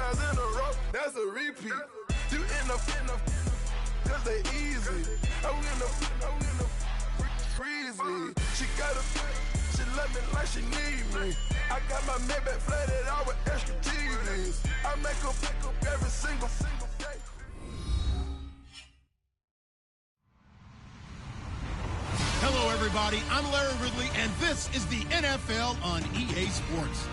touchdowns in a row, that's a repeat. You end up, cause they easy. I win the freezy. She love me like she need me. I got my Maybach flooded out with extra TVs. I make her pick up every single day. Hello, everybody. I'm Larry Ridley, and this is the NFL on EA Sports.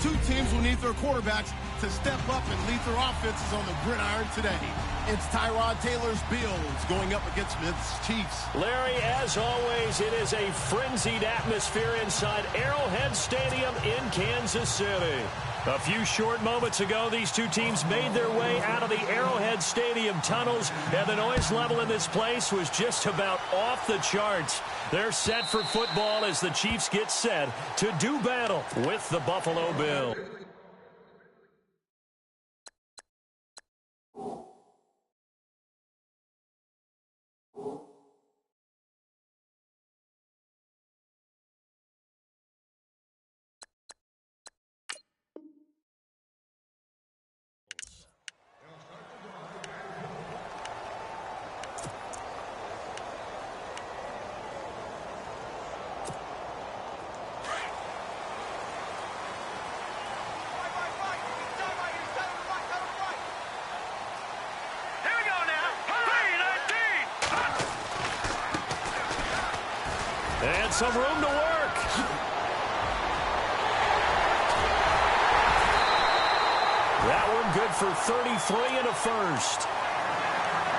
Two teams will need their quarterbacks to step up and lead their offenses on the gridiron today. It's Tyrod Taylor's Bills going up against Smith's Chiefs. Larry, as always, it is a frenzied atmosphere inside Arrowhead Stadium in Kansas City. A few short moments ago, these two teams made their way out of the Arrowhead Stadium tunnels, and the noise level in this place was just about off the charts. They're set for football as the Chiefs get set to do battle with the Buffalo Bills. And some room to work. That one good for 33 and a first.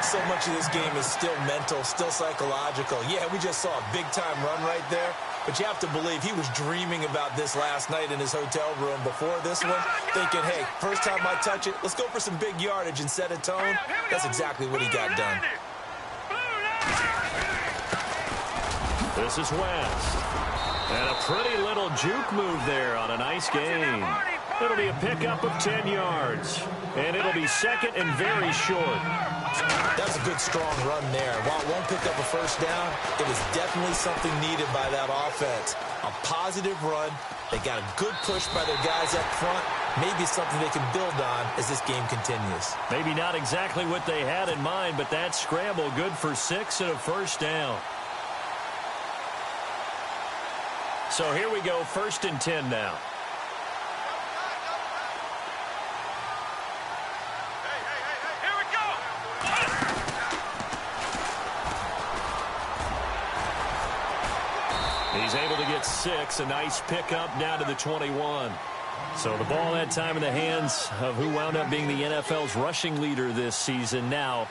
So much of this game is still mental, still psychological. Yeah, we just saw a big-time run right there, but you have to believe he was dreaming about this last night in his hotel room before this one, thinking, hey, first time I touch it, let's go for some big yardage and set a tone. That's exactly what he got done. This is West. And a pretty little juke move there on a nice game. It'll be a pickup of 10 yards. And it'll be second and very short. That's a good, strong run there. While it won't pick up a first down, it was definitely something needed by that offense. A positive run. They got a good push by their guys up front. Maybe something they can build on as this game continues. Maybe not exactly what they had in mind, but that scramble good for 6 and a first down. So here we go, 1st and 10 now. Here we go. He's able to get 6, a nice pickup down to the 21. So the ball that time in the hands of who wound up being the NFL's rushing leader this season. Now,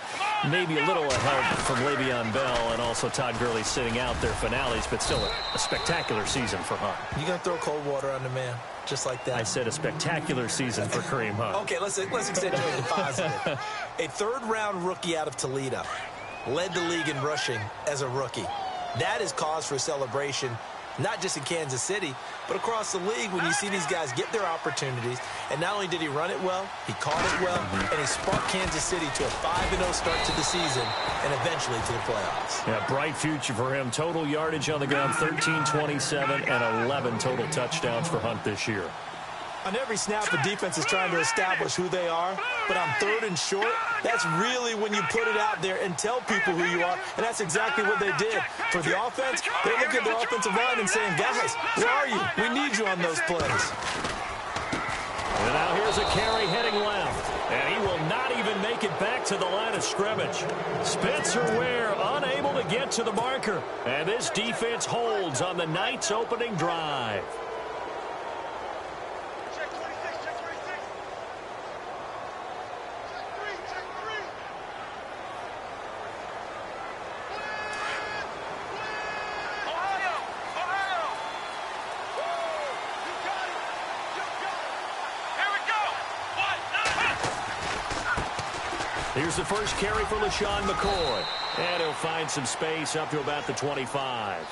maybe a little help from Le'Veon Bell and also Todd Gurley sitting out their finales, but still a spectacular season for Hunt. You going to throw cold water on the man, just like that? I said a spectacular season for Kareem Hunt. Okay, let's accentuate the positive. A third-round rookie out of Toledo led the league in rushing as a rookie. That is cause for celebration. Not just in Kansas City, but across the league when you see these guys get their opportunities. And not only did he run it well, he caught it well, and he sparked Kansas City to a 5-0 start to the season and eventually to the playoffs. Yeah, bright future for him. Total yardage on the ground, 13, 27, and 11 total touchdowns for Hunt this year. On every snap, the defense is trying to establish who they are, but on 3rd and short, that's really when you put it out there and tell people who you are, and that's exactly what they did. For the offense, they look at their offensive line and saying, guys, where are you? We need you on those plays. And now here's a carry heading left, and he will not even make it back to the line of scrimmage. Spencer Ware unable to get to the marker, and this defense holds on the night's opening drive. Here's the first carry for LaShawn McCoy. And he'll find some space up to about the 25.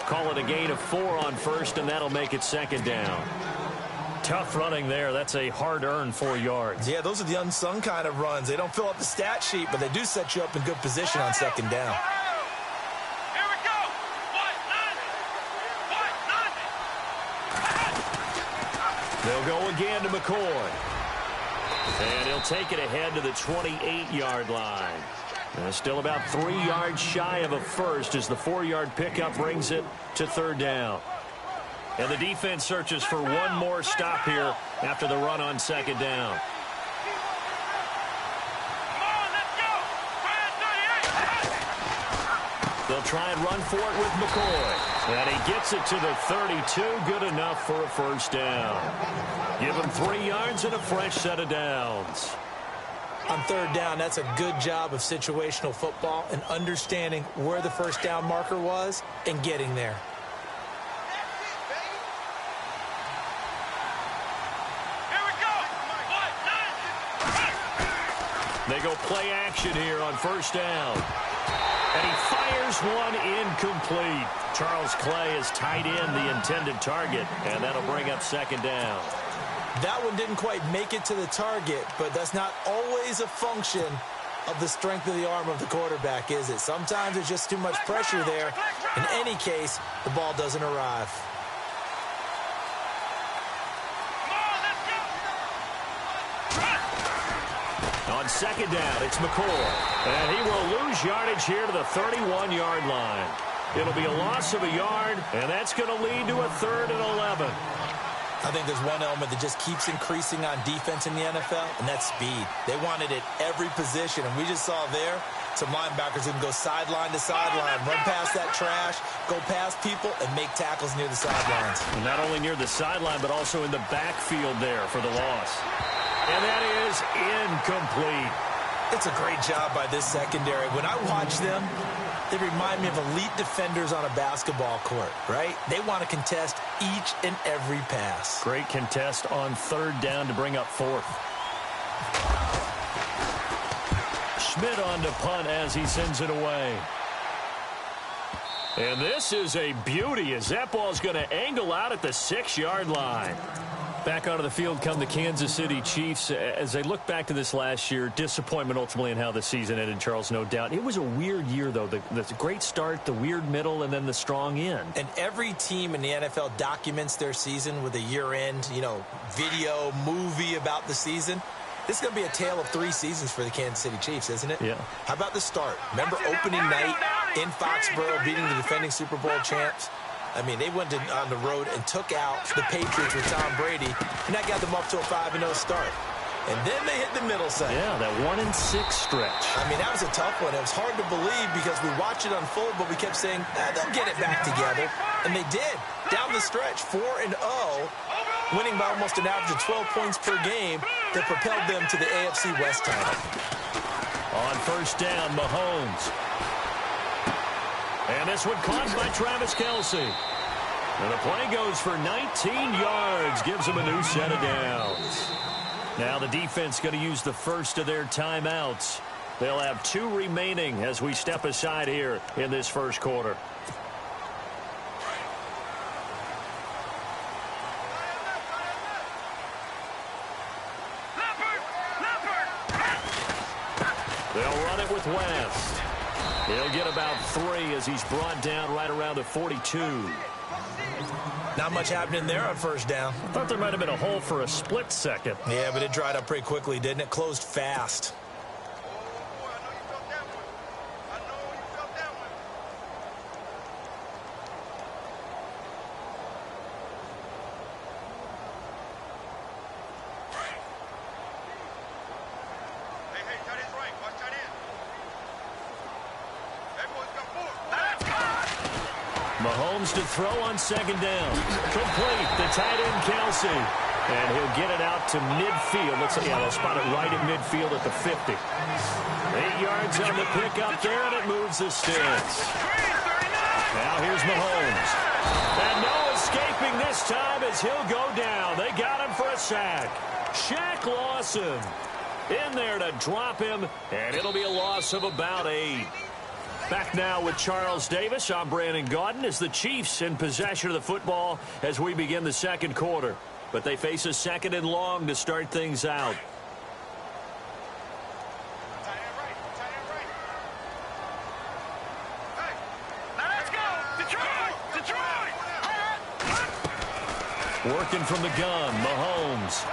Call it a gain of 4 on first, and that'll make it 2nd down. Tough running there. That's a hard-earned 4 yards. Yeah, those are the unsung kind of runs. They don't fill up the stat sheet, but they do set you up in good position on 2nd down. Here we go. They'll go again to McCoy. And he'll take it ahead to the 28-yard line. Still about 3 yards shy of a first as the 4-yard pickup brings it to third down. And the defense searches for one more stop here after the run on second down. They'll try and run for it with McCoy. And he gets it to the 32. Good enough for a first down. Give him 3 yards and a fresh set of downs. On third down, that's a good job of situational football and understanding where the first down marker was and getting there. They go play action here on first down. And he fires one incomplete. Charles Clay is tied in the intended target, and that'll bring up second down. That one didn't quite make it to the target, but that's not always a function of the strength of the arm of the quarterback, is it? Sometimes there's just too much pressure there. In any case, the ball doesn't arrive. On second down, it's McCoy. And he will lose yardage here to the 31-yard line. It'll be a loss of a yard, and that's going to lead to a 3rd and 11. I think there's one element that just keeps increasing on defense in the NFL, and that's speed. They want it at every position, and we just saw there some linebackers who can go sideline to sideline, run past that trash, go past people, and make tackles near the sidelines. And not only near the sideline, but also in the backfield there for the loss. And that is incomplete. It's a great job by this secondary. When I watch them, they remind me of elite defenders on a basketball court, right? They want to contest each and every pass. Great contest on third down to bring up 4th. Schmidt on to punt as he sends it away. And this is a beauty as that ball's going to angle out at the 6-yard line. Back onto the field come the Kansas City Chiefs. As they look back to this last year, disappointment ultimately in how the season ended, Charles, no doubt. It was a weird year, though. The great start, the weird middle, and then the strong end. And every team in the NFL documents their season with a year-end, video, movie about the season. This is going to be a tale of 3 seasons for the Kansas City Chiefs, isn't it? Yeah. How about the start? Remember opening night in Foxborough, beating the defending Super Bowl champs? I mean, they went on the road and took out the Patriots with Tom Brady, and that got them up to a 5-0 start. And then they hit the middle segment. Yeah, that 1-6 stretch. I mean, that was a tough one. It was hard to believe because we watched it unfold, but we kept saying, they'll get it back together. And they did. Down the stretch, 4-0, winning by almost an average of 12 points per game that propelled them to the AFC West title. On first down, Mahomes. And this one caught by Travis Kelce. And the play goes for 19 yards. Gives him a new set of downs. Now the defense going to use the first of their timeouts. They'll have 2 remaining as we step aside here in this first quarter. They'll run it with West. He'll get about 3 as he's brought down right around the 42. Not much happening there on first down. I thought there might have been a hole for a split second. Yeah, but it dried up pretty quickly, didn't it? Closed fast. Mahomes to throw on second down. Complete. The tight end, Kelce. And he'll get it out to midfield. Looks like, they'll spot it right at midfield at the 50. 8 yards on the pickup there, and it moves the sticks. Now here's Mahomes. And no escaping this time as he'll go down. They got him for a sack. Shaq Lawson in there to drop him, and it'll be a loss of about 8. Back now with Charles Davis. I'm Brandon Gaudin as the Chiefs in possession of the football as we begin the second quarter. But they face a 2nd and long to start things out. Let's go! Detroit! Working from the gun, Mahomes.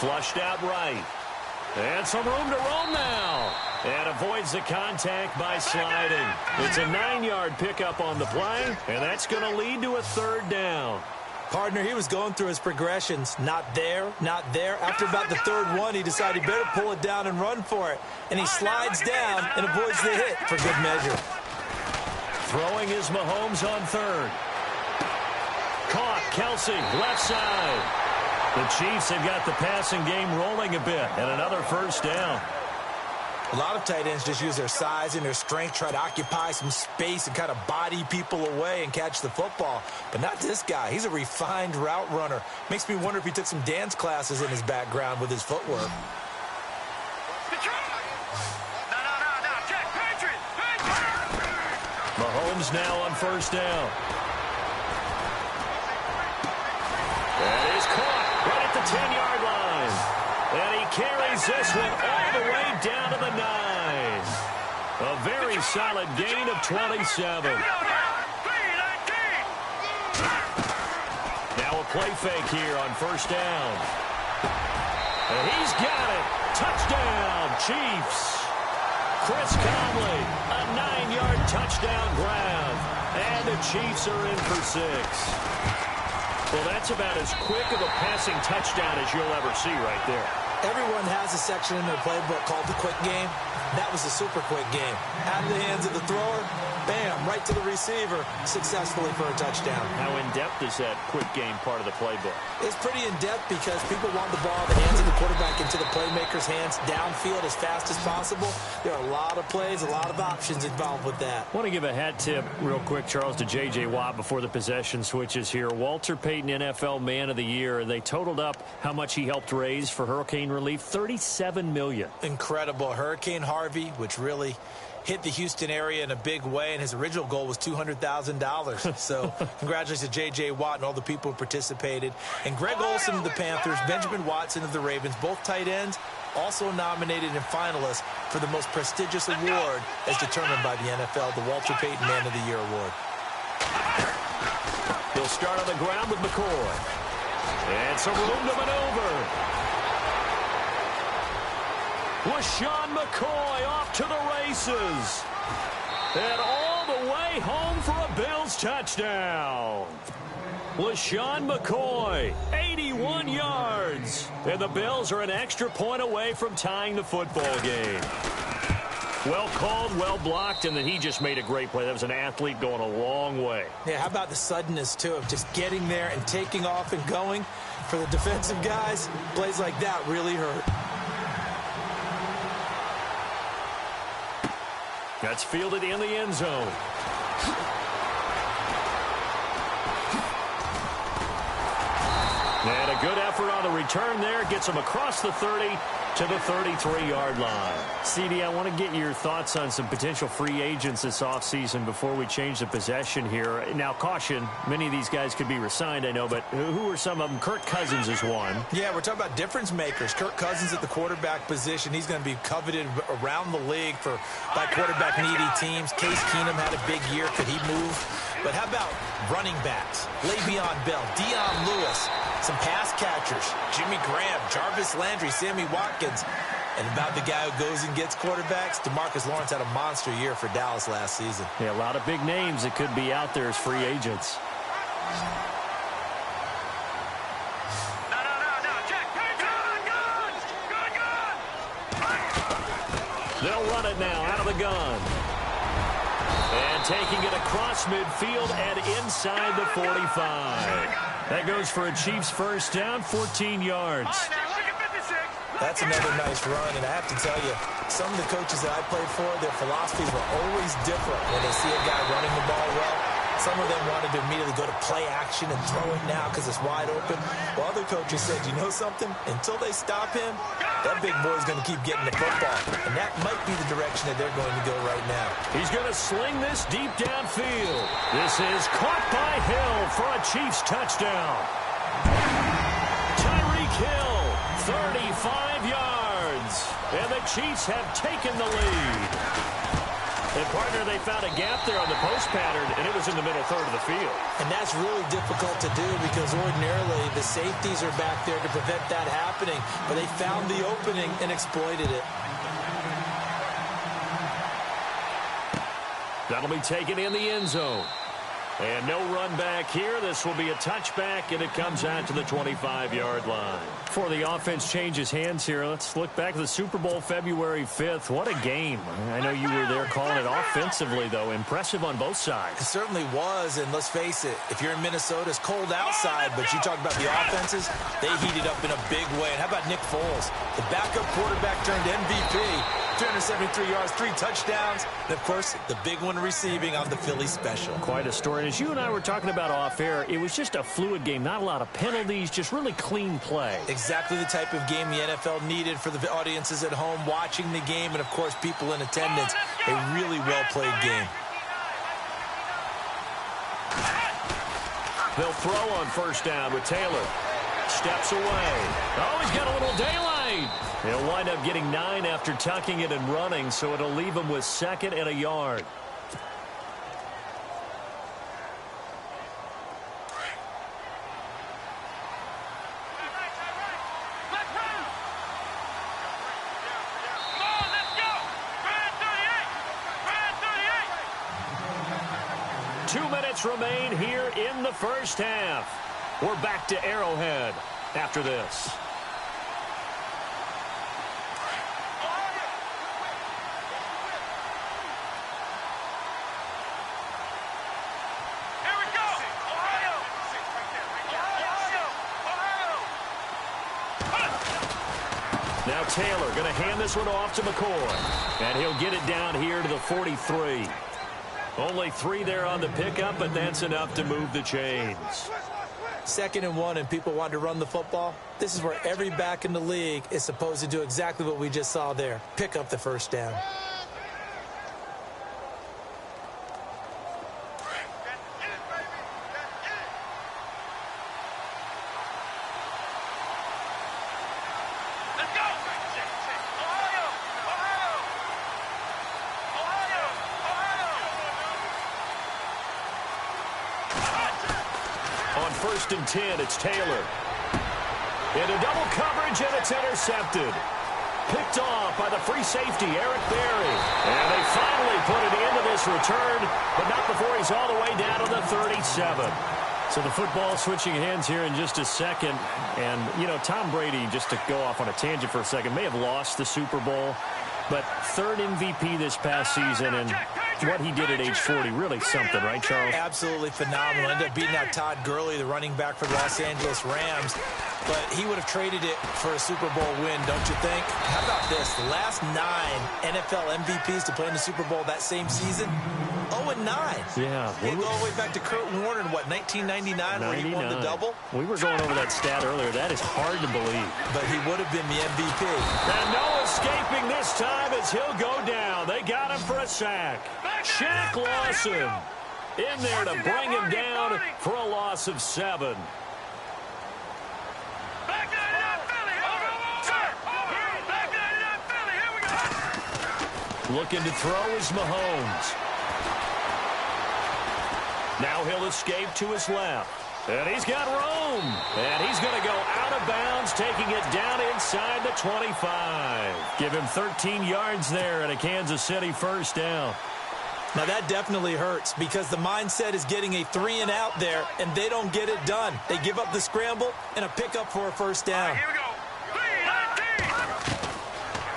Flushed out right. And some room to roam now. And avoids the contact by sliding. It's a 9-yard pickup on the play, and that's going to lead to a 3rd down. Partner, he was going through his progressions. Not there, not there. After about the 3rd one, he decided he better pull it down and run for it. And he slides down and avoids the hit for good measure. Throwing is Mahomes on 3rd. Caught, Kelsey, left side. The Chiefs have got the passing game rolling a bit, and another 1st down. A lot of tight ends just use their size and their strength, try to occupy some space and kind of body people away and catch the football. But not this guy. He's a refined route runner. Makes me wonder if he took some dance classes in his background with his footwork. Mahomes now on 1st down. And he's caught right at the 10-yard line. And he carries this one all the way down to the 9. A very solid gain of 27. Now a play fake here on 1st down. And he's got it. Touchdown, Chiefs. Chris Conley, a 9-yard touchdown grab. And the Chiefs are in for 6. Well, that's about as quick of a passing touchdown as you'll ever see right there. Everyone has a section in their playbook called the quick game. That was a super quick game. Out of the hands of the thrower, bam, right to the receiver, successfully for a touchdown. How in-depth is that quick game part of the playbook? It's pretty in-depth because people want the ball in the hands of the quarterback into the playmaker's hands downfield as fast as possible. There are a lot of plays, a lot of options involved with that. I want to give a hat tip real quick, Charles, to J.J. Watt before the possession switches here. Walter Payton, NFL Man of the Year, and they totaled up how much he helped raise for hurricane relief, $37 million. Incredible. Hurricane Harvey, which really hit the Houston area in a big way, and his original goal was $200,000. So congratulations to J.J. Watt and all the people who participated. And Greg Olsen of the Panthers, Benjamin Watson of the Ravens, both tight ends, also nominated and finalists for the most prestigious award as determined by the NFL, the Walter Payton Man of the Year Award. He'll start on the ground with McCoy. And some room to maneuver. LaShawn McCoy off to the races. And all the way home for a Bills touchdown. LaShawn McCoy, 81 yards. And the Bills are an extra point away from tying the football game. Well called, well blocked, and then he just made a great play. That was an athlete going a long way. Yeah, how about the suddenness, too, of just getting there and taking off and going? For the defensive guys, plays like that really hurt. That's fielded in the end zone. And a good effort on the return there. Gets him across the 30 to the 33-yard line. CD, I want to get your thoughts on some potential free agents this offseason before we change the possession here. Now, caution, many of these guys could be re-signed, I know, but who are some of them? Kirk Cousins is one. Yeah, we're talking about difference makers. Kirk Cousins at the quarterback position. He's going to be coveted around the league by quarterback-needy teams. Case Keenum had a big year. Could he move? But how about running backs? Le'Veon Bell, Dion Lewis, some pass catchers, Jimmy Graham, Jarvis Landry, Sammy Watkins. And about the guy who goes and gets quarterbacks, DeMarcus Lawrence had a monster year for Dallas last season. Yeah, a lot of big names that could be out there as free agents. They'll run it now out of the gun. And taking it across midfield and inside the 45. That goes for a Chiefs first down, 14 yards. That's another nice run, and I have to tell you, some of the coaches that I played for, their philosophies were always different when they see a guy running the ball well. Some of them wanted to immediately go to play action and throw it now because it's wide open. While other coaches said, you know something? Until they stop him, that big boy's going to keep getting the football. And that might be the direction that they're going to go right now. He's going to sling this deep downfield. This is caught by Hill for a Chiefs touchdown. Tyreek Hill, 35 yards. And the Chiefs have taken the lead. And, partner, they found a gap there on the post pattern, and it was in the middle third of the field. And that's really difficult to do because ordinarily the safeties are back there to prevent that happening. But they found the opening and exploited it. That'll be taken in the end zone. And no run back here. This will be a touchback, and it comes out to the 25-yard line. Before the offense changes hands here, let's look back at the Super Bowl February 5th. What a game. I know you were there calling it offensively, though. Impressive on both sides. It certainly was, and let's face it, if you're in Minnesota, it's cold outside, but you talk about the offenses, they heated up in a big way. And how about Nick Foles? The backup quarterback turned MVP. 373 yards, 3 touchdowns, and, of course, the big one receiving on the Philly special. Quite a story. And as you and I were talking about off air, it was just a fluid game. Not a lot of penalties, just really clean play. Exactly the type of game the NFL needed for the audiences at home watching the game and, of course, people in attendance. A really well-played game. They'll throw on first down with Taylor. Steps away. Oh, he's got a little daylight. He'll wind up getting 9 after tucking it and running, so it'll leave him with 2nd and a yard. Remain here in the first half. We're back to Arrowhead after this. Here we go. Ohio. Now Taylor going to hand this one off to McCoy. And he'll get it down here to the 43. Only 3 there on the pickup, but that's enough to move the chains. 2nd and 1, and people want to run the football. This is where every back in the league is supposed to do exactly what we just saw there. Pick up the first down. First and 10, it's Taylor. Into double coverage, and it's intercepted. Picked off by the free safety, Eric Berry. And they finally put it into this return, but not before he's all the way down to the 37. So the football switching hands here in just a second. And, you know, Tom Brady, just to go off on a tangent for a second, may have lost the Super Bowl, but 3rd MVP this past season, and what he did at age 40, really something, right, Charles? Absolutely phenomenal. Ended up beating out Todd Gurley, the running back for the Los Angeles Rams. But he would have traded it for a Super Bowl win, don't you think? How about this? The last 9 NFL MVPs to play in the Super Bowl that same season, 0-9. Yeah. They go all the way back to Kurt Warner in, what, 1999, where he won the double? We were going over that stat earlier. That is hard to believe. But he would have been the MVP. And no escaping this time as he'll go down. They got him for a sack. Shaq Lawson in there to bring him down for a loss of 7. Looking to throw is Mahomes. Now he'll escape to his left. And he's got room. And he's going to go out of bounds, taking it down inside the 25. Give him 13 yards there and a Kansas City first down. Now that definitely hurts because the mindset is getting a 3 and out there, and they don't get it done. They give up the scramble and a pickup for a first down. Here we go.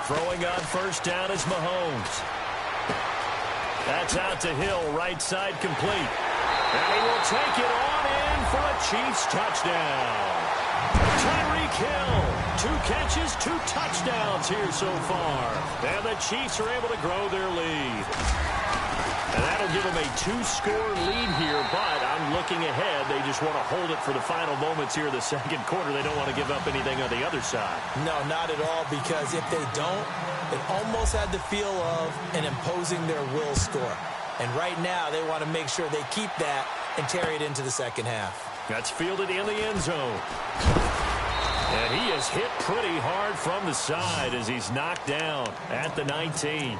Throwing on first down is Mahomes. That's out to Hill, right side complete. And he will take it on in for a Chiefs touchdown. Tyreek Hill, 2 catches, 2 touchdowns here so far. And the Chiefs are able to grow their lead. And that'll give them a 2-score lead here, but I'm looking ahead. They just want to hold it for the final moments here in the second quarter. They don't want to give up anything on the other side. No, not at all, because if they don't, it almost had the feel of an imposing their will score. And right now, they want to make sure they keep that and carry it into the second half. That's fielded in the end zone. And he is was hit pretty hard from the side as he's knocked down at the 19.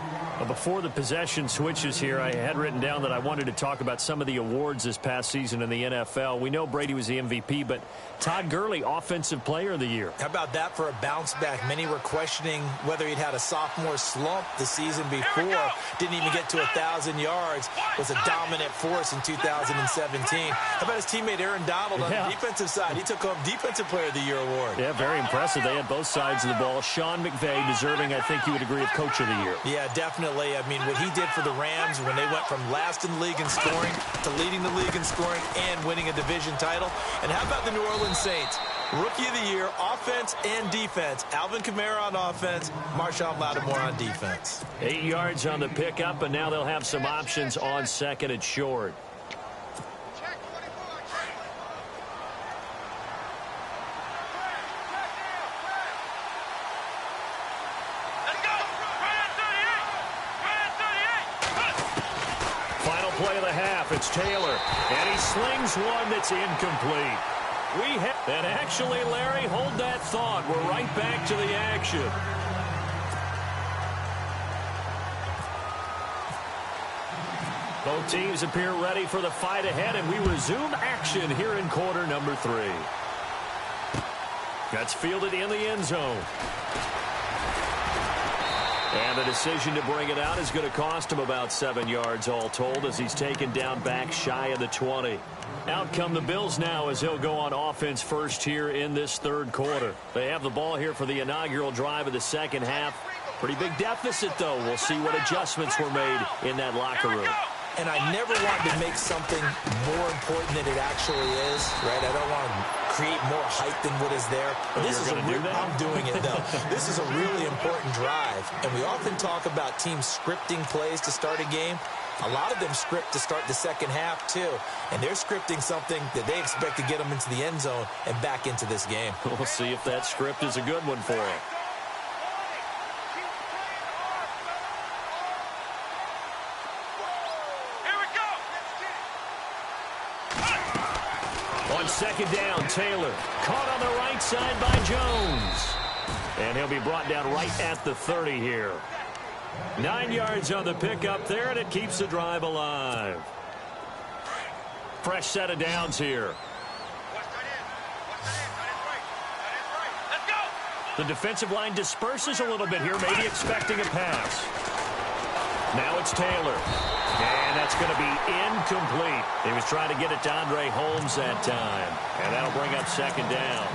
Before the possession switches here, I had written down that I wanted to talk about some of the awards this past season in the NFL. We know Brady was the MVP, but Todd Gurley, Offensive Player of the Year. How about that for a bounce back? Many were questioning whether he'd had a sophomore slump the season before. Didn't even get to 1,000 yards. Was a dominant force in 2017. How about his teammate Aaron Donald on the defensive side? He took home Defensive Player of the Year award. Yeah, very impressive. They had both sides of the ball. Sean McVay deserving, I think you would agree, of Coach of the Year. Yeah, definitely. I mean, what he did for the Rams when they went from last in the league in scoring to leading the league in scoring and winning a division title. And how about the New Orleans Saints? Rookie of the Year, offense and defense. Alvin Kamara on offense, Marshawn Lattimore on defense. 8 yards on the pickup, and now they'll have some options on second and short. Final play of the half, it's Taylor, and he slings one that's incomplete. And actually, Larry, hold that thought. We're right back to the action. Both teams appear ready for the fight ahead, and we resume action here in quarter number 3. That's fielded in the end zone. And the decision to bring it out is going to cost him about 7 yards all told as he's taken down back shy of the 20. Out come the Bills now as he'll go on offense first here in this third quarter. They have the ball here for the inaugural drive of the second half. Pretty big deficit, though. We'll see what adjustments were made in that locker room. And I never wanted to make something more important than it actually is, right? I don't want to create more hype than what is there. But this is I'm doing it, though. This is a really important drive. And we often talk about teams scripting plays to start a game. A lot of them script to start the second half, too. And they're scripting something that they expect to get them into the end zone and back into this game. We'll see if that script is a good one for them. On second down, Taylor caught on the right side by Jones. And he'll be brought down right at the 30 here. 9 yards on the pickup there, and it keeps the drive alive. Fresh set of downs here. The defensive line disperses a little bit here, maybe expecting a pass. Now it's Taylor. And that's going to be incomplete. He was trying to get it to Andre Holmes that time. And that'll bring up second down.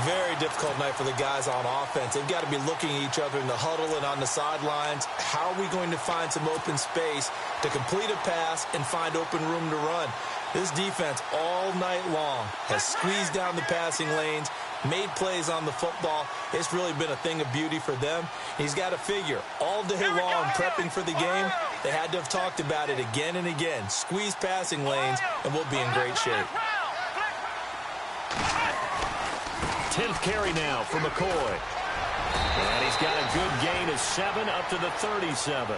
Very difficult night for the guys on offense. They've got to be looking at each other in the huddle and on the sidelines. How are we going to find some open space to complete a pass and find open room to run? This defense all night long has squeezed down the passing lanes, made plays on the football. It's really been a thing of beauty for them. He's got to figure all day long prepping for the game. They had to have talked about it again and again. Squeeze passing lanes, and we'll be in great shape. 10th carry now for McCoy. And he's got a good gain of 7 up to the 37.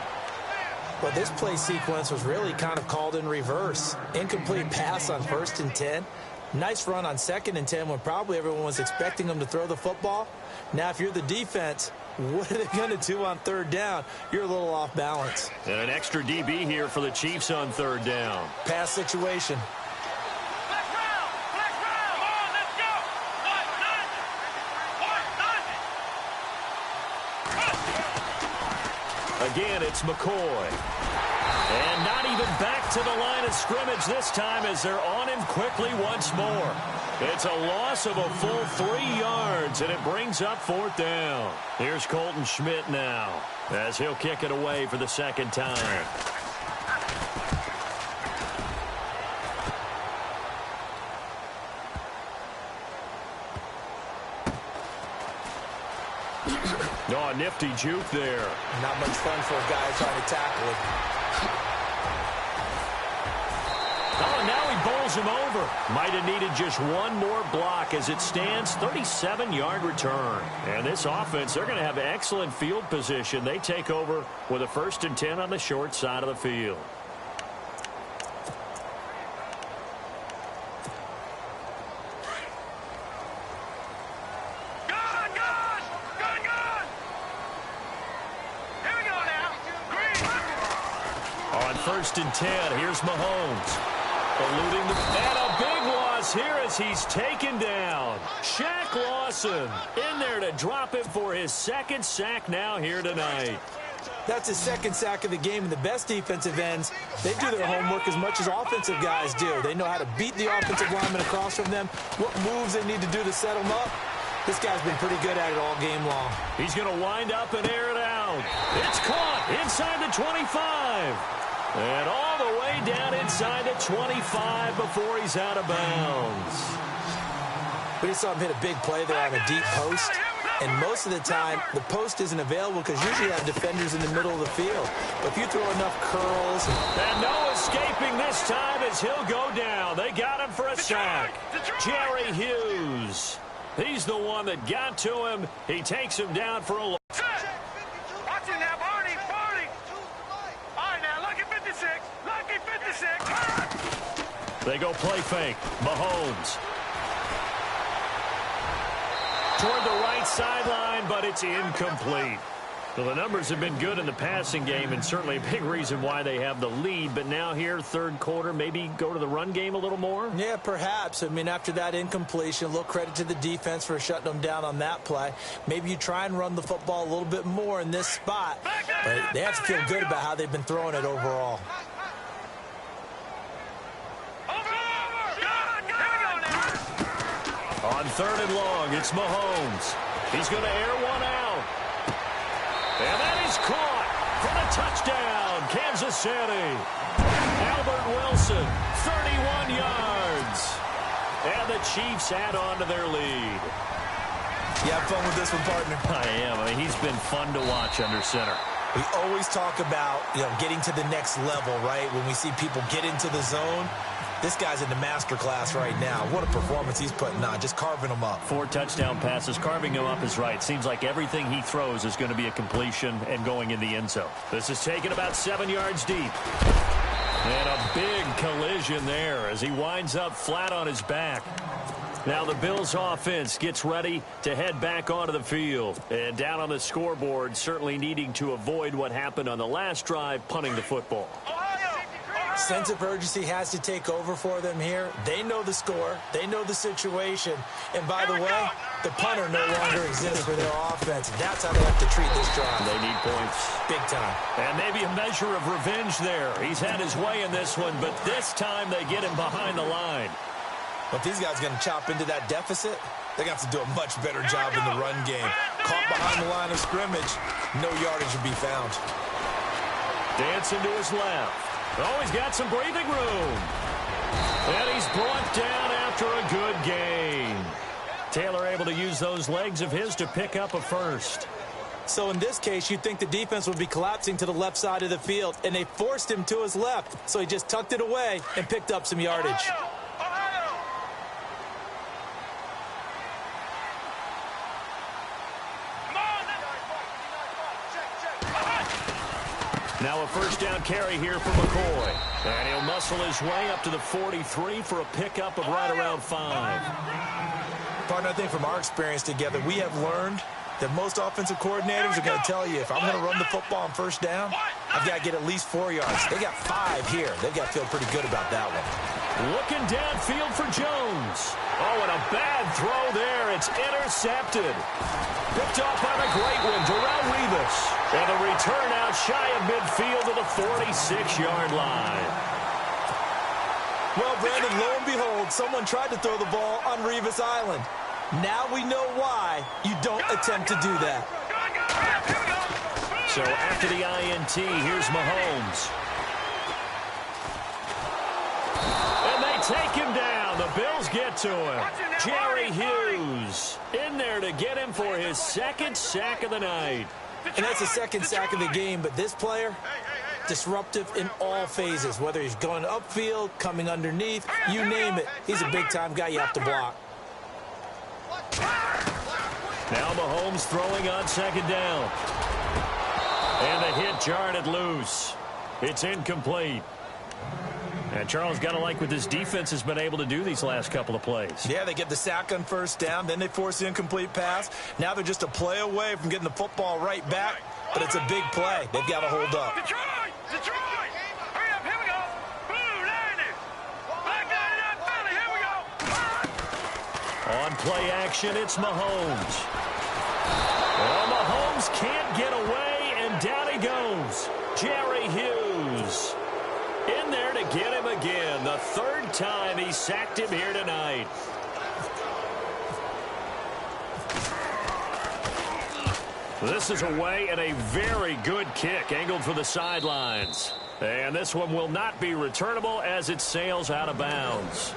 Well, this play sequence was really kind of called in reverse. Incomplete pass on 1st and 10. Nice run on 2nd and 10 when probably everyone was expecting them to throw the football. Now, if you're the defense, what are they going to do on 3rd down? You're a little off balance. And an extra DB here for the Chiefs on 3rd down. Pass situation. Again, it's McCoy. And not even back to the line of scrimmage this time as they're on him quickly once more. It's a loss of a full 3 yards, and it brings up 4th down. Here's Colton Schmidt now as he'll kick it away for the second time. Oh, a nifty juke there. Not much fun for a guy trying to tackle it. Oh, and now he bowls him over. Might have needed just one more block as it stands. 37-yard return. And this offense, they're going to have excellent field position. They take over with a 1st and 10 on the short side of the field. 1st and 10. Here's Mahomes. Eluding and a big loss here as he's taken down. Shaq Lawson in there to drop it for his 2nd sack now here tonight. That's his 2nd sack of the game, and the best defensive ends, they do their homework as much as offensive guys do. They know how to beat the offensive lineman across from them, what moves they need to do to set them up. This guy's been pretty good at it all game long. He's going to wind up and air it out. It's caught inside the 25. And all the way down inside the 25 before he's out of bounds. We just saw him hit a big play there on a deep post. And most of the time, the post isn't available because usually you have defenders in the middle of the field. But if you throw enough curls... And no escaping this time as he'll go down. They got him for a sack. Jerry Hughes. He's the one that got to him. He takes him down for a look. Watch it now, Barney. All right, now, lucky 56. Lucky 56. They go play fake. Mahomes. Toward the right sideline, but it's incomplete. Well, the numbers have been good in the passing game, and certainly a big reason why they have the lead. But now here, 3rd quarter, maybe go to the run game a little more? Yeah, perhaps. I mean, after that incompletion, a little credit to the defense for shutting them down on that play. Maybe you try and run the football a little bit more in this spot. But they have to feel good about how they've been throwing it overall. On 3rd and long, it's Mahomes. He's going to air one out. And that is caught for the touchdown, Kansas City. Albert Wilson, 31 yards. And the Chiefs add on to their lead. You have fun with this one, partner? I am. I mean, he's been fun to watch under center. We always talk about, getting to the next level, right? When we see people get into the zone, this guy's in the master class right now. What a performance he's putting on, just carving them up. 4 touchdown passes. Carving him up is right. Seems like everything he throws is going to be a completion and going in the end zone. This is taken about 7 yards deep. And a big collision there as he winds up flat on his back. Now the Bills offense gets ready to head back onto the field. And down on the scoreboard, certainly needing to avoid what happened on the last drive, punting the football. Sense of urgency has to take over for them here. They know the score. They know the situation. And by the way, the punter no longer exists for their offense. That's how they have to treat this drive. They need points. Big time. And maybe a measure of revenge there. He's had his way in this one, but this time they get him behind the line. But these guys are going to chop into that deficit. They're going to have to do a much better job in the run game. Caught behind the line of scrimmage, no yardage will be found. Dancing to his left. Oh, he's got some breathing room. And he's brought down after a good gain. Taylor able to use those legs of his to pick up a first. So in this case, you'd think the defense would be collapsing to the left side of the field, and they forced him to his left. So he just tucked it away and picked up some yardage. Now a first down carry here for McCoy. And he'll muscle his way up to the 43 for a pickup of right around 5. Partner, I think from our experience together, we have learned that most offensive coordinators are going to tell you, if I'm going to run the football on first down, I've got to get at least 4 yards. They got 5 here. They've got to feel pretty good about that one. Looking downfield for Jones. Oh, and a bad throw there. It's intercepted. Picked off by the great one, Darrelle Revis. And the return out shy of midfield to the 46-yard line. Well, Brandon, lo and behold, someone tried to throw the ball on Revis Island. Now we know why you don't attempt to do that. So after the INT, here's Mahomes. And they take him down. The Bills get to him. Jerry Hughes in there to get him for his 2nd sack of the night. And that's the 2nd sack of the game, but this player, disruptive in all phases, whether he's going upfield, coming underneath, you name it. He's a big-time guy you have to block. Now Mahomes throwing on 2nd down. And the hit jarred it loose. It's incomplete. And Charles, got to like what this defense has been able to do these last couple of plays. Yeah, they get the sack on first down, then they force the incomplete pass. Now they're just a play away from getting the football right back, but it's a big play. They've got to hold up. Detroit! Hurry up, On play action, it's Mahomes. Well, Mahomes can't get away, and down he goes. Jerry Hughes in there to get him again. The third time he sacked him here tonight. This is away and a very good kick angled for the sidelines. And this one will not be returnable as it sails out of bounds.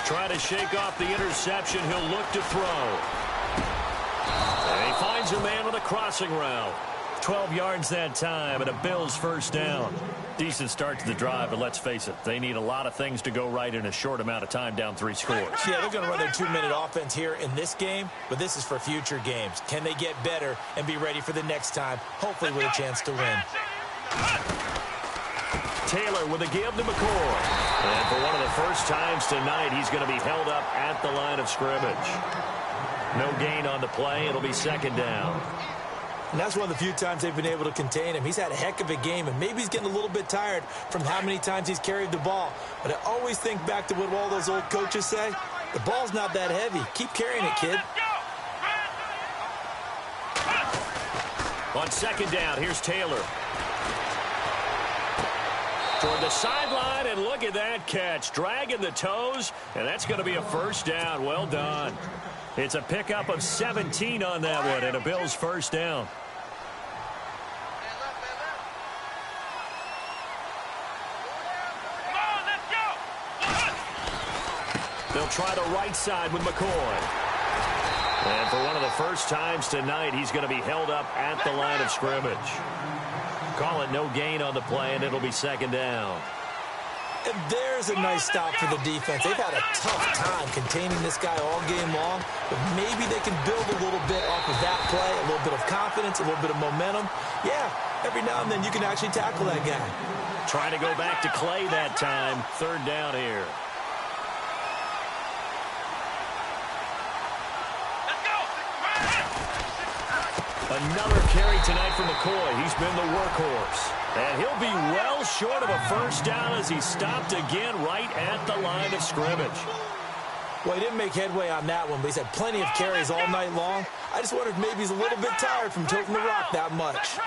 Try to shake off the interception. He'll look to throw. And he finds a man with a crossing route. 12 yards that time and a Bills first down. Decent start to the drive, but let's face it, they need a lot of things to go right in a short amount of time down 3 scores. Yeah, they're going to run their 2-minute offense here in this game, but this is for future games. Can they get better and be ready for the next time, hopefully with a chance to win? Taylor with a give to McCoy. And for one of the first times tonight, he's going to be held up at the line of scrimmage. No gain on the play. It'll be second down. And that's one of the few times they've been able to contain him. He's had a heck of a game, and maybe he's getting a little bit tired from how many times he's carried the ball. But I always think back to what all those old coaches say. The ball's not that heavy. Keep carrying it, kid. On second down, here's Taylor. Toward the sideline, and look at that catch. Dragging the toes, and that's going to be a first down. Well done. It's a pickup of 17 on that one, and a Bills first down. They'll try the right side with McCoy. And for one of the first times tonight, he's going to be held up at the line of scrimmage. Call it no gain on the play, and it'll be second down. And there's a nice stop for the defense. They've had a tough time containing this guy all game long, but maybe they can build a little bit off of that play, a little bit of confidence, a little bit of momentum. Yeah, every now and then you can actually tackle that guy. Trying to go back to Clay that time. Third down here. Another carry tonight for McCoy. He's been the workhorse. And he'll be well short of a first down as he stopped again right at the line of scrimmage. Well, he didn't make headway on that one, but he's had plenty of carries all night long. I just wondered if maybe he's a little bit tired from tilting the rock that much.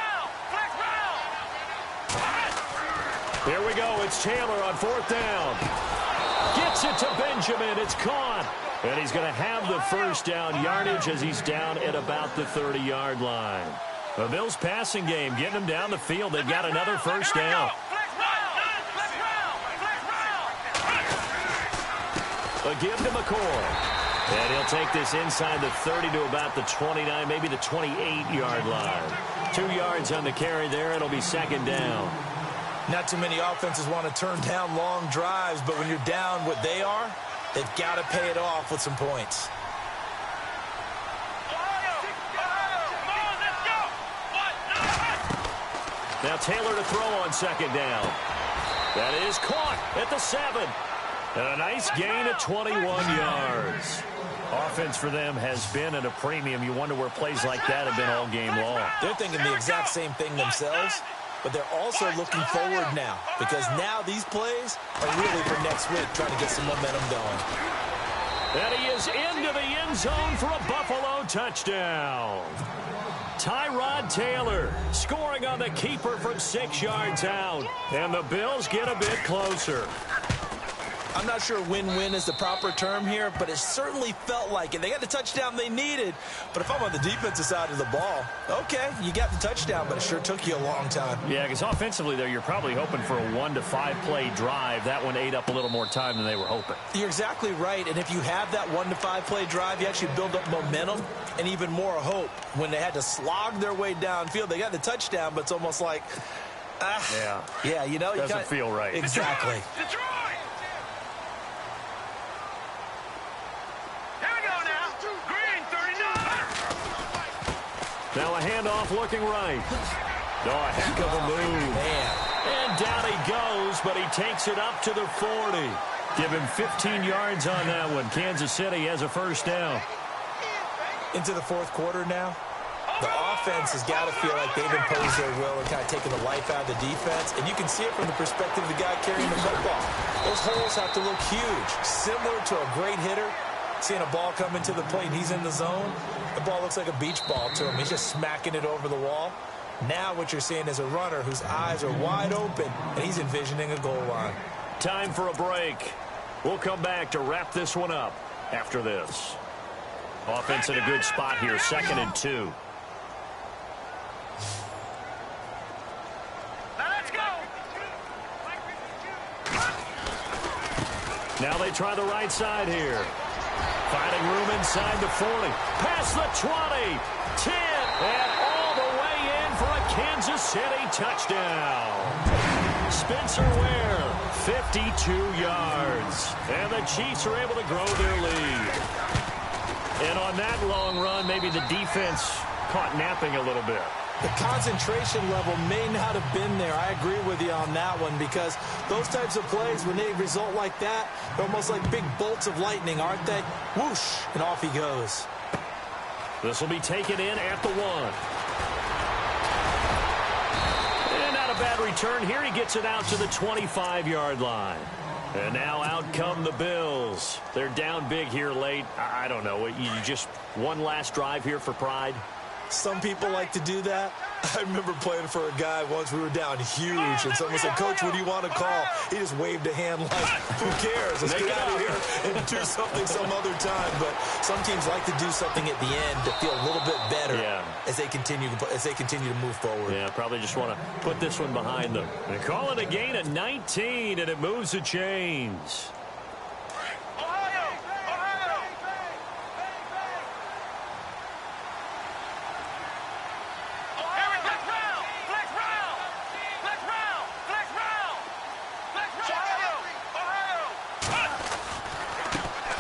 Here we go. It's Taylor on fourth down. Gets it to Benjamin. It's caught. And he's going to have the first down yardage as he's down at about the 30-yard line. The Bills passing game getting them down the field. They've got another first down. A give to McCoy. And he'll take this inside the 30 to about the 29, maybe the 28-yard line. 2 yards on the carry there. It'll be second down. Not too many offenses want to turn down long drives, but when you're down what they are, they've got to pay it off with some points. Now Taylor to throw on second down. That is caught at the 7. And a nice gain of 21 yards. Offense for them has been at a premium. You wonder where plays like that have been all game long. They're thinking the exact same thing themselves, but they're also looking forward now because now these plays are really for next week, trying to get some momentum going. And he is into the end zone for a Buffalo touchdown. Tyrod Taylor scoring on the keeper from 6 yards out. And the Bills get a bit closer. I'm not sure win-win is the proper term here, but it certainly felt like it. They got the touchdown they needed, but if I'm on the defensive side of the ball, okay, you got the touchdown, but it sure took you a long time. Yeah, because offensively there, you're probably hoping for a 1 to 5 play drive. That one ate up a little more time than they were hoping. You're exactly right, and if you have that 1 to 5 play drive, you actually build up momentum and even more hope. When they had to slog their way downfield, they got the touchdown, but it's almost like, yeah, you know, doesn't feel right. Exactly. Detroit! Here we go now. Green 39. Now a handoff looking right. Oh, a heck of a move. Man, And down he goes, but he takes it up to the 40. Give him 15 yards on that one. Kansas City has a first down. Into the fourth quarter now. The offense has got to feel like they've imposed their will and kind of taken the life out of the defense. And you can see it from the perspective of the guy carrying the football. Those holes have to look huge, similar to a great hitter. Seeing a ball come into the plate and he's in the zone, the ball looks like a beach ball to him. He's just smacking it over the wall. Now what you're seeing is a runner whose eyes are wide open, and he's envisioning a goal line. Time for a break. We'll come back to wrap this one up after this. Offense in a good spot here, 2nd and 2. Now they try the right side here. Finding room inside the 40. Past the 20. 10. And all the way in for a Kansas City touchdown. Spencer Ware, 52 yards. And the Chiefs are able to grow their lead. And on that long run, maybe the defense caught napping a little bit. The concentration level may not have been there. I agree with you on that one, because those types of plays, when they result like that, they're almost like big bolts of lightning, aren't they? Whoosh, and off he goes. This will be taken in at the 1. And not a bad return here. He gets it out to the 25-yard line. And now out come the Bills. They're down big here late. I don't know. You just one last drive here for pride? Some people like to do that. I remember playing for a guy once. We were down huge, and someone said, "Coach, what do you want to call?" He just waved a hand like, "Who cares? Let's get out of here and do something some other time." But some teams like to do something at the end to feel a little bit better as they continue to move forward. Yeah, probably just want to put this one behind them. They call it a gain of 19, and it moves the chains.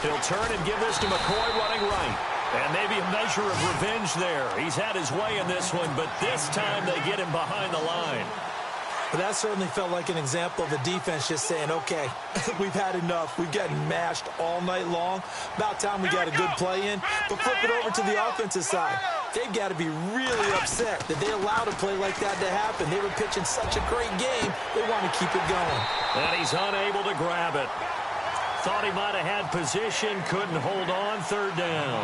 He'll turn and give this to McCoy running right. And maybe a measure of revenge there. He's had his way in this one, but this time they get him behind the line. But that certainly felt like an example of the defense just saying, okay, we've had enough. We've gotten mashed all night long. About time we got a good play in. But flip it over to the offensive side. They've got to be really upset that they allowed a play like that to happen. They were pitching such a great game, they want to keep it going. And he's unable to grab it. Thought he might have had position, couldn't hold on, 3rd down.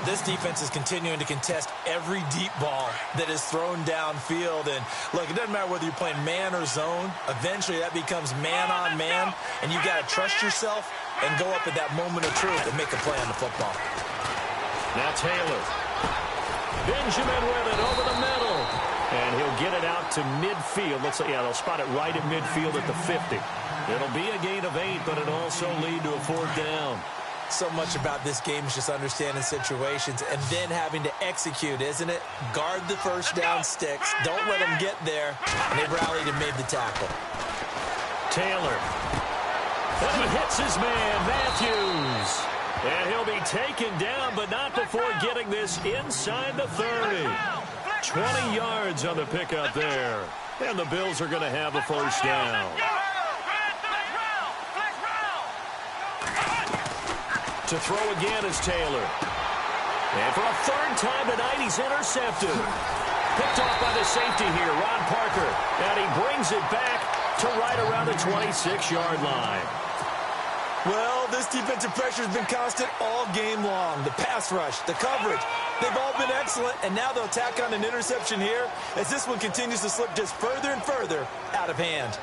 This defense is continuing to contest every deep ball that is thrown downfield. And, look, it doesn't matter whether you're playing man or zone. Eventually, that becomes man-on-man, and you've got to trust yourself and go up at that moment of truth and make a play on the football. Now Taylor. Benjamin with it over the middle. And he'll get it out to midfield. Looks like, yeah, they'll spot it right at midfield at the 50. It'll be a gain of 8, but it'll also lead to a 4th down. So much about this game is just understanding situations and then having to execute, isn't it? Guard the first down sticks. Don't let them get there. And they rallied and made the tackle. Taylor. And he hits his man, Matthews. And he'll be taken down, but not before getting this inside the 30. 20 yards on the pickup there. And the Bills are going to have a first down. To throw again is Taylor. And for a 3rd time tonight, he's intercepted. Picked off by the safety here, Ron Parker. And he brings it back to right around the 26-yard line. Well, this defensive pressure has been constant all game long. The pass rush, the coverage, they've all been excellent, and now they'll tack on an interception here as this one continues to slip just further and further out of hand.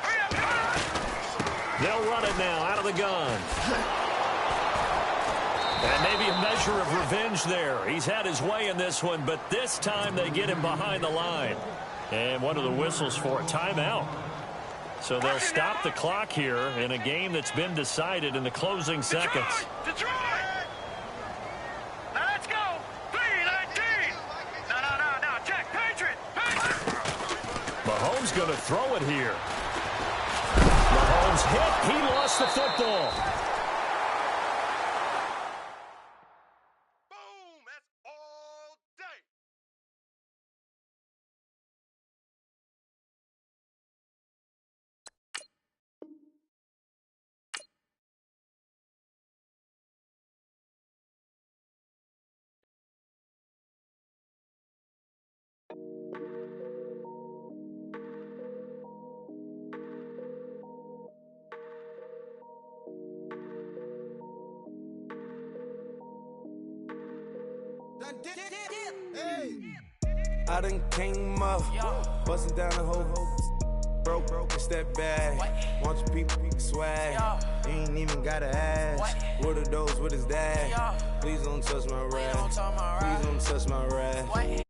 They'll run it now out of the gun. And maybe a measure of revenge there. He's had his way in this one, but this time they get him behind the line. And one of the whistles for a timeout. So they'll stop the clock here in a game that's been decided in the closing seconds. Detroit! Now let's go! 3-19! No, check, Patriot! Mahomes going to throw it here. Mahomes hit. He lost the football. I done came up, bustin' down the whole broke, it's that bad. Want your people swag, you ain't even gotta ask. What are those, what is that? Please don't touch my rag, please don't touch my rag.